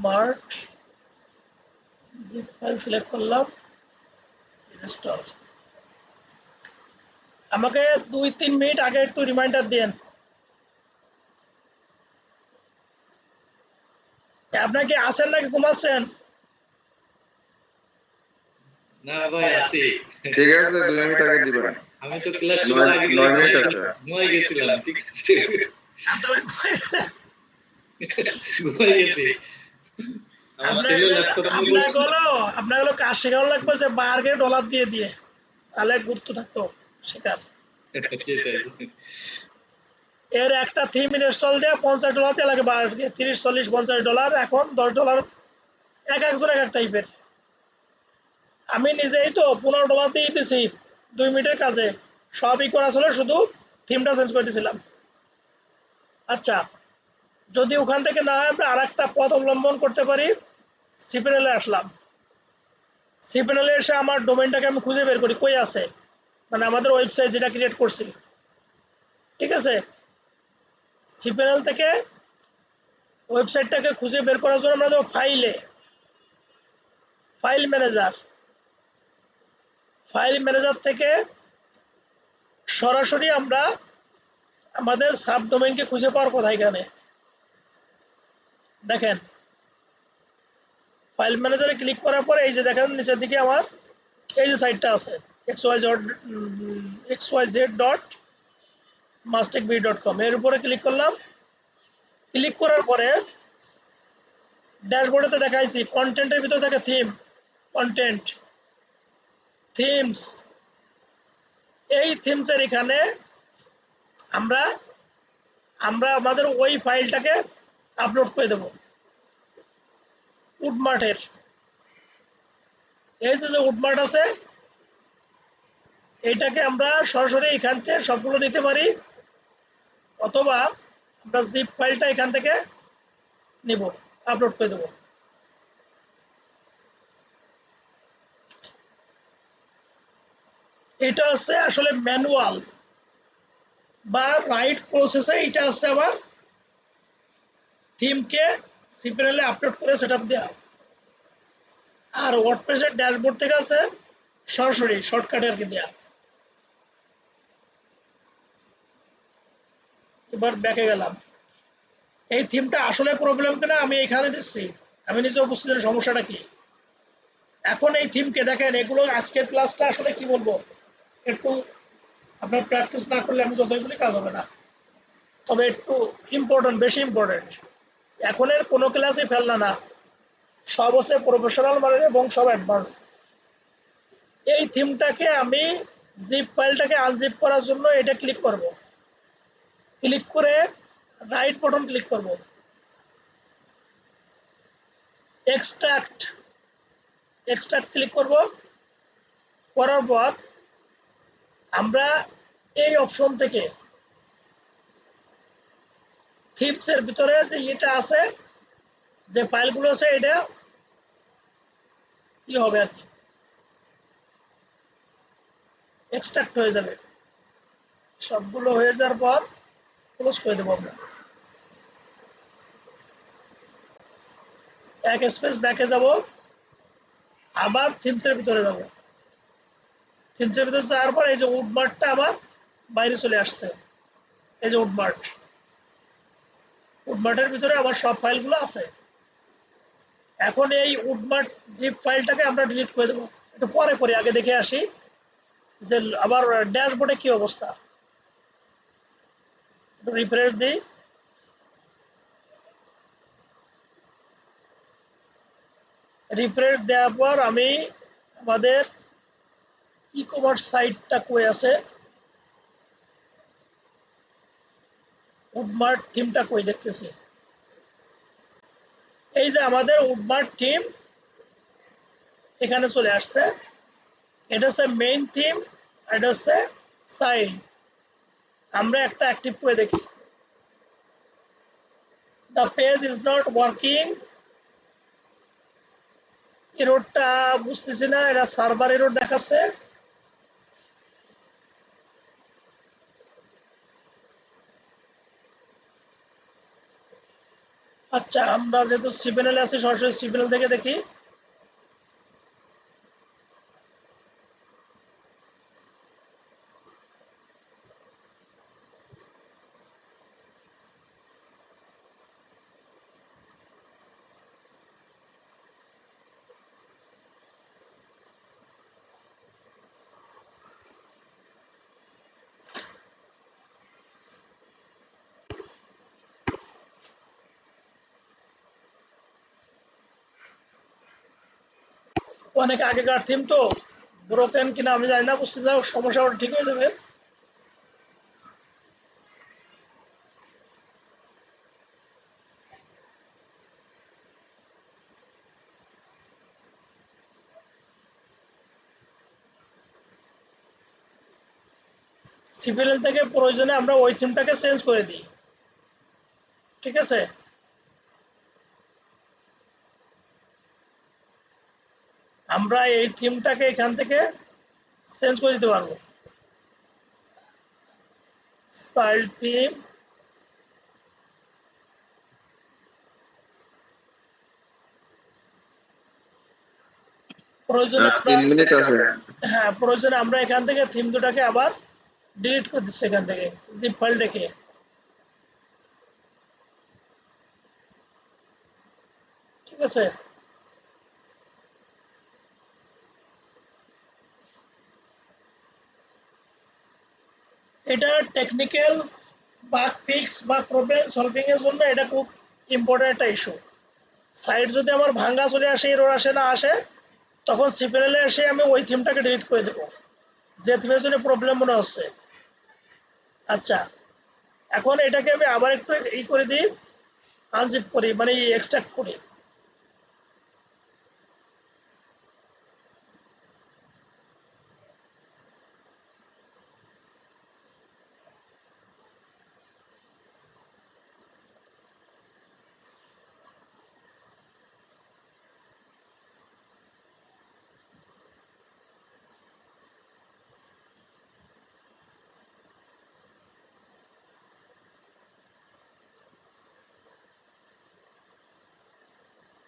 মার্ট জিপ ফাইল সিলেক্ট করলাম, ইনস্টল। আমাকে 2-3 মিনিট আগে একটু রিমাইন্ডার দেন। আপনার কি আসেন নাকি ঘুমাচ্ছেন?
না ভাই আছি।
ঠিক আছে, 2 মিনিট আগে দিবেন।
আমি তো ক্লাস শুরুর আগে
9 মিনিট আছে।
ঘুমাই গেছিলাম, ঠিক আছে? ঘুমাই গেছি। আমার ছেলে ল্যাপটপ নিয়ে বসছিল।
আপনার হলো কাজ শেখানো লাগবে যে বারগে ডলার দিয়ে দিয়ে, তাহলে গুরুত্ব থাকতো শেখার।
সেটাই।
এর একটা থিম ইনস্টল দিয়ে $50 দিয়ে লাগে, বারগে 30, 40, $50। এখন $10 এক একজন এক এক টাইপের। আমি নিজেই তো $15 দিয়ে দিছি 2 মিনিটের কাজে, সবই করা ছিল, শুধু থিমটা চেঞ্জ করে দিয়েছিলাম। আচ্ছা, যদি ওখান থেকে না হয় আমরা আর একটা পথ অবলম্বন করতে পারি। সিপিএলে আসলাম, সিপ্যানেলে এসে আমার ডোমেনটাকে আমি খুঁজে বের করি কই আছে, মানে আমাদের ওয়েবসাইট যেটা ক্রিয়েট করছি, ঠিক আছে। সিপ্যানেল থেকে ওয়েবসাইটটাকে খুঁজে বের করার জন্য আমরা দেবো ফাইলে, ফাইল ম্যানেজার। ফাইল ম্যানেজার থেকে সরাসরি আমরা আমাদের সাবডোমেইনকে খুঁজে পাওয়ার কথা। এখানে দেখেন ফাইল ম্যানেজারে ক্লিক করার পরে এই যে দেখেন নিচের দিকে আমার এই যে সাইটটা আছে xyz.mastechb.com, এর উপরে ক্লিক করলাম। ক্লিক করার পরে ড্যাশবোর্ডেতে দেখাইছি কন্টেন্টের ভিতরে থাকে থিম, কন্টেন্ট, থিমস। এই থিমসের এখানে আমরা আমরা আমাদের ওই ফাইলটাকে আপলোড করে দেব উডমার্টের। এই যে উডমার্ট আছে এইটাকে আমরা সরাসরি এখান থেকে সবগুলো নিতে পারি, অথবা আমরা জিপ ফাইলটা এখান থেকে নিব, আপলোড করে দেব। এটা হচ্ছে আসলে ম্যানুয়াল বা রাইট প্রসেসে, এটা হচ্ছে আবার থিমকে সিপ্যানেলে আপলোড করে সেটআপ দেওয়া। আর ওয়ার্ডপ্রেসের ড্যাশবোর্ড থেকে আছে সরাসরি শর্টকাটে আর কি দেওয়া। এবার ব্যাকে গেলাম। এই থিমটা আসলে প্রবলেম কিনা আমি এখানে দিচ্ছি, আমি নিজে বুঝতে পারি সমস্যাটা কি। এখন এই থিমকে দেখেন, এগুলো আজকের ক্লাসটা আসলে কি বলবো, একটু আপনার প্র্যাকটিস না করলে আমি যতই বলি কাজ হবে না, তবে একটু ইম্পর্টেন্ট, বেশি ইম্পর্টেন্ট। এখন এর কোনো ক্লাসই ফেলনা না, সব হচ্ছে প্রফেশনাল মানের এবং সব অ্যাডভান্স। এই থিমটাকে আমি জিপ ফাইলটাকে আনজিপ করার জন্য এটা ক্লিক করব, ক্লিক করে রাইট বাটন ক্লিক করব, এক্সট্রাক্ট এক্সট্রাক্ট ক্লিক করব। করার পর আমরা এই অপশন থেকে থিমসের ভিতরে যে এটা আছে, যে ফাইলগুলো আছে, এটা কি হবে আর কি, এক্সট্রাক্ট হয়ে যাবে। সবগুলো হয়ে যাওয়ার পর ক্লোজ করে দেবো আমরা। এক স্পেস ব্যাকে যাব, আবার থিমসের ভিতরে যাব। থিমসের ভিতরে যাওয়ার পর এই যে উডমার্টটা আবার বাইরে চলে আসছে, এই যে উডমার্টের ভিতরে আবার সব ফাইলগুলো আছে। এখন এই উডমার্ট জিপ ফাইলটাকে আমরা ডিলিট করে দেবো, একটু পরে করি, আগে দেখে আসি যে আবার ড্যাশবোর্ডে কি অবস্থা। একটু রিফ্রেশ দিই। রিফ্রেশ দেওয়ার পর আমি আমাদের ই কমার্স সাইটটা কই আছে, উডমার্ট থিমটা কই দেখতেছি। এই যে আমাদের উডমার্ট থিম এখানে চলে আসছে। এটা হচ্ছে মেইন থিম, এটা হচ্ছে সাইড। আমরা একটা অ্যাক্টিভ করে দেখি। The page is not working, এররটা বুঝতেছি না, এটা সার্ভার এরর দেখাচ্ছে। আচ্ছা, আমরা যেহেতু সিপ্যানেলে আছি সরাসরি সিপ্যানেল থেকে দেখি। অনেক আগেকার থিম তো, ব্রোকেন কিনা আমি জানি না, বুঝতে যাও সমস্যা ঠিক হয়ে যাবে। সিপ্যানেল থেকে প্রয়োজনে আমরা ওই থিমটাকে চেঞ্জ করে দিই, ঠিক আছে। আমরা এই থিমটাকে এখান থেকে চেঞ্জ করে দিতে পারবো। চাইল্ড থিম, প্রয়োজনে
আর
আমরা
3 মিনিট আছে।
হ্যাঁ প্রয়োজনে আমরা এখান থেকে থিম দুটাকে আবার ডিলিট করে দিচ্ছি এখান থেকে জিপ ফাইল রেখে। ঠিক আছে, এটা টেকনিক্যাল বাগ ফিক্স বা প্রবলেম সলভিং এর জন্য এটা খুব ইম্পর্টেন্ট একটা ইস্যু। সাইট যদি আমার ভাঙ্গা চলে আসে, এরর আসে না আসে, তখন সিপিএল এ এসে আমি ওই থিমটাকে ডিলিট করে দেবো যে থিমের জন্য প্রবলেম মনে হচ্ছে। আচ্ছা, এখন এটাকে আমি আবার একটু ই করে দিই, আনজিপ করি, মানে এক্সট্রাক্ট করি।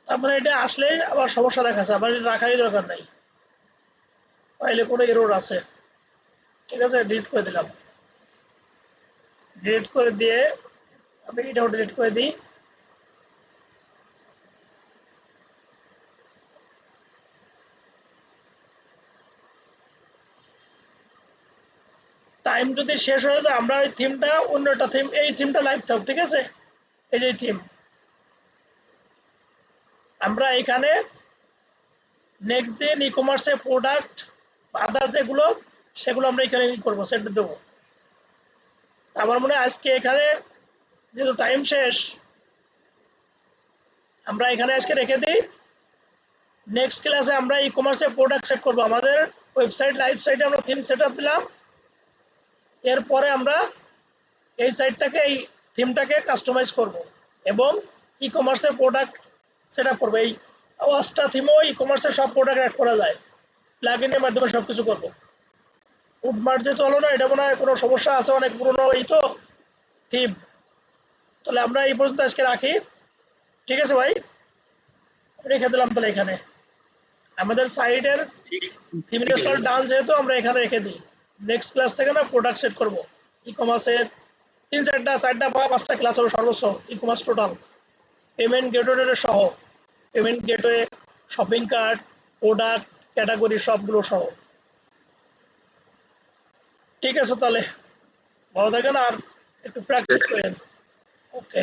তারপরে এটা আসলে আবার সমস্যা দেখাচ্ছে, আবার এটা রাখারই দরকার নাই, ফাইলে কোনো এরর আছে। ঠিক আছে, ডিলিট করে দিলাম। ডিলিট করে দিয়ে আমি এটাও ডিলিট করে দিই। টাইম যদি শেষ হয়ে যায়, আমরা ওই থিমটা অন্য একটা থিম, এই থিমটা লাইভ থাক। ঠিক আছে, এই যে থিম, আমরা এখানে নেক্সট দিন ই কমার্সের প্রোডাক্ট আদার্স যেগুলো, সেগুলো আমরা এখানে ই করবো, সেট দেবো। আমার মনে হয় আজকে এখানে যেহেতু টাইম শেষ, আমরা এখানে আজকে রেখে দিই। নেক্সট ক্লাসে আমরা ই কমার্সের প্রোডাক্ট সেট করবো। আমাদের ওয়েবসাইট লাইভ সাইটে আমরা থিম সেট আপ দিলাম, এরপরে আমরা এই সাইটটাকে, এই থিমটাকে কাস্টমাইজ করব এবং ই কমার্সের প্রোডাক্ট সেট আপ করবো। এই ওয়াসটা থিমও ই কমার্সের সব প্রোডাক্ট অ্যাড করা যায়, প্লাগইনের মাধ্যমে সব কিছু করবো। উডমার্ট যেহেতু হলো না, এটা মনে হয় কোনো সমস্যা আছে, অনেক পুরোনো এই তো থিম। তাহলে আমরা এই পর্যন্ত আজকে রাখি। ঠিক আছে ভাই, রেখে দিলাম তাহলে এখানে আমাদের সাইটের থিম ইনস্টল ডান, যেহেতু আমরা এখানে রেখে দিই। নেক্সট ক্লাস থেকে না প্রোডাক্ট সেট করবো ই কমার্সের 3-4টা বা 5টা ক্লাস হবে সর্বোচ্চ, e commerce total payment gateway সহ, payment gateway, shopping cart, product category সবগুলো সহ। ঠিক আছে, তাহলে ভালো থাকেন আর একটু প্র্যাকটিস করেন। ওকে।